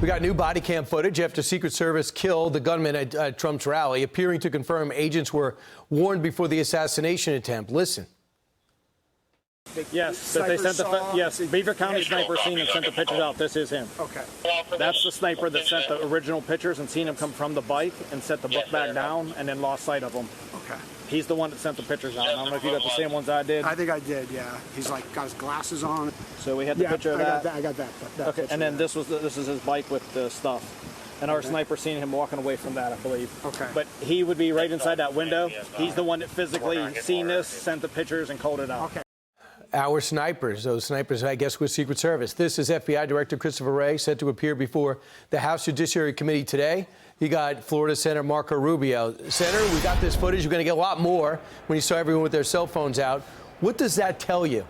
We got new body cam footage after Secret Service killed the gunman at Trump's rally, appearing to confirm agents were warned before the assassination attempt. Listen. Yes, that they sent yes, Beaver County sniper seen and sent the pictures out. This is him. Okay. That's the sniper that sent the original pictures and seen him come from the bike and set the book back down and then lost sight of him. Okay. He's the one that sent the pictures out. I don't know if you got the same ones I did. I think I did, yeah. He's like got his glasses on. So we had the picture of that. I got that. Okay, and then this is his bike with the stuff. And our sniper seen him walking away from that, I believe. Okay. But he would be right inside that window. He's the one that physically seen this, sent the pictures, and called it out. Okay. Our snipers, those snipers, I guess, with Secret Service. This is FBI Director Christopher Wray, set to appear before the House Judiciary Committee today. You got Florida Senator Marco Rubio. Senator, we got this footage. You're going to get a lot more when you saw everyone with their cell phones out. What does that tell you?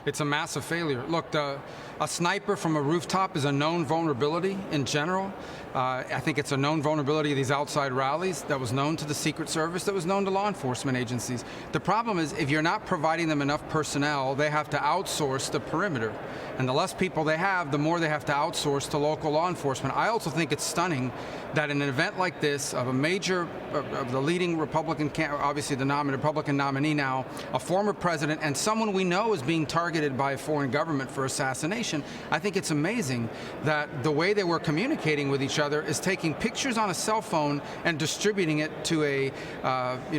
It's a massive failure. Look, a sniper from a rooftop is a known vulnerability in general. I think it's a known vulnerability of these outside rallies that was known to the Secret Service, that was known to law enforcement agencies. The problem is if you're not providing them enough personnel, they have to outsource the perimeter. And the less people they have, the more they have to outsource to local law enforcement. I also think it's stunning that in an event like this, of a major, of the leading Republican, obviously the Republican nominee now, a former president, and someone we know is being targeted by a foreign government for assassination, I think it's amazing that the way they were communicating with each other is taking pictures on a cell phone and distributing it to a,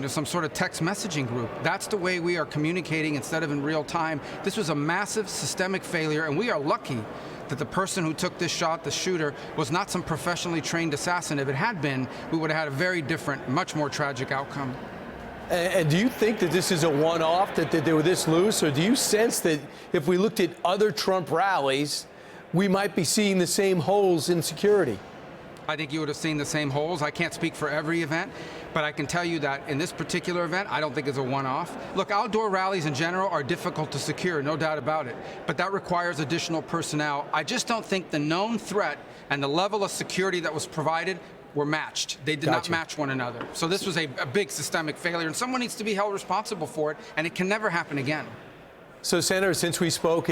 some sort of text messaging group. That's the way we are communicating instead of in real time. This was a massive systemic failure, and we are lucky that the person who took this shot, the shooter, was not some professionally trained assassin. If it had been, we would have had a very different, much more tragic outcome. And do you think that this is a one-off, that they were this loose, or do you sense that if we looked at other Trump rallies, we might be seeing the same holes in security? I think you would have seen the same holes. I can't speak for every event, but I can tell you that in this particular event, I don't think it's a one-off. Look, outdoor rallies in general are difficult to secure, no doubt about it, but that requires additional personnel. I just don't think the known threat and the level of security that was provided were matched. They did not match one another. So this was a big systemic failure, and someone needs to be held responsible for it, and it can never happen again. So, Senator, since we spoke,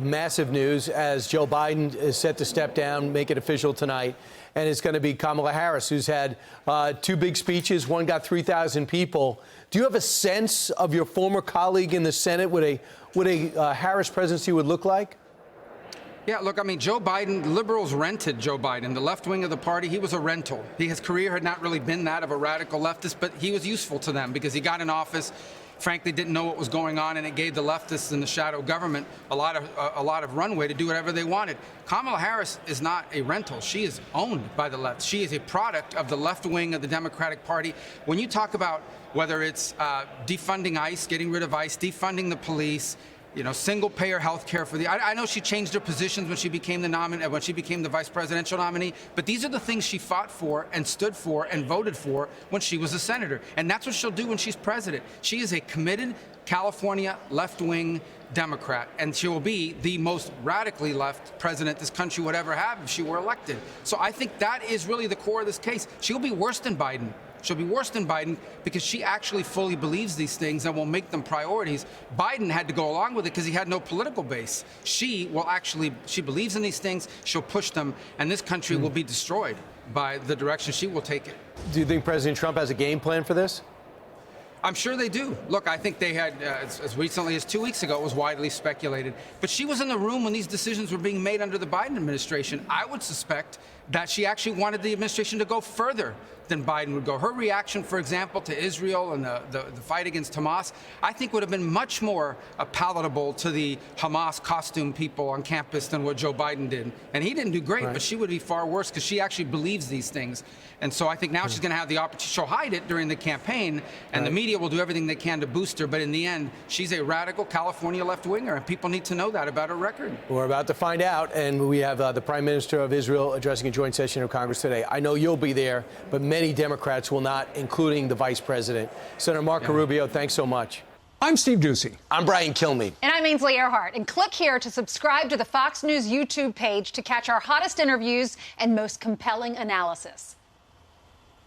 massive news as Joe Biden is set to step down, make it official tonight, and it's going to be Kamala Harris, who's had two big speeches. One got 3,000 people. Do you have a sense of your former colleague in the Senate, what a Harris presidency would look like? Yeah, look, I mean, Joe Biden, liberals rented Joe Biden. The left wing of the party, he was a rental. His career had not really been that of a radical leftist, but he was useful to them because he got in office, frankly didn't know what was going on, and it gave the leftists in the shadow government a lot of runway to do whatever they wanted. Kamala Harris is not a rental. She is owned by the left. She is a product of the left wing of the Democratic Party. When you talk about whether it's defunding ICE, getting rid of ICE, defunding the police, single-payer health care for the. I know she changed her positions when she became the vice presidential nominee, but these are the things she fought for and stood for and voted for when she was a senator, and that's what she'll do when she's president. She is a committed California left-wing Democrat, and she will be the most radically left president this country would ever have if she were elected. So I think that is really the core of this case. She'll be worse than Biden. She'll be worse than Biden because she actually fully believes these things and will make them priorities. Biden had to go along with it because he had no political base. She believes in these things, she'll push them, and this country will be destroyed by the direction she will take it. Do you think President Trump has a game plan for this? I'm sure they do. Look, I think they had, as recently as 2 weeks ago, it was widely speculated. But she was in the room when these decisions were being made under the Biden administration. I would suspect that she actually wanted the administration to go further than Biden would go. Her reaction, for example, to Israel and the fight against Hamas, I think would have been much more palatable to the Hamas costume people on campus than what Joe Biden did. And he didn't do great, but she would be far worse because she actually believes these things. And so I think now she's going to have the opportunity. She'll hide it during the campaign, and the media will do everything they can to boost her. But in the end, she's a radical California left-winger, and people need to know that about her record. We're about to find out, and we have the Prime Minister of Israel addressing a joint session of Congress today. I know you'll be there, but many Democrats will not, including the Vice President. Senator Marco Rubio, thanks so much. I'm Steve Doocy. I'm Brian Kilmeade. And I'm Ainsley Earhart. And click here to subscribe to the Fox News YouTube page to catch our hottest interviews and most compelling analysis.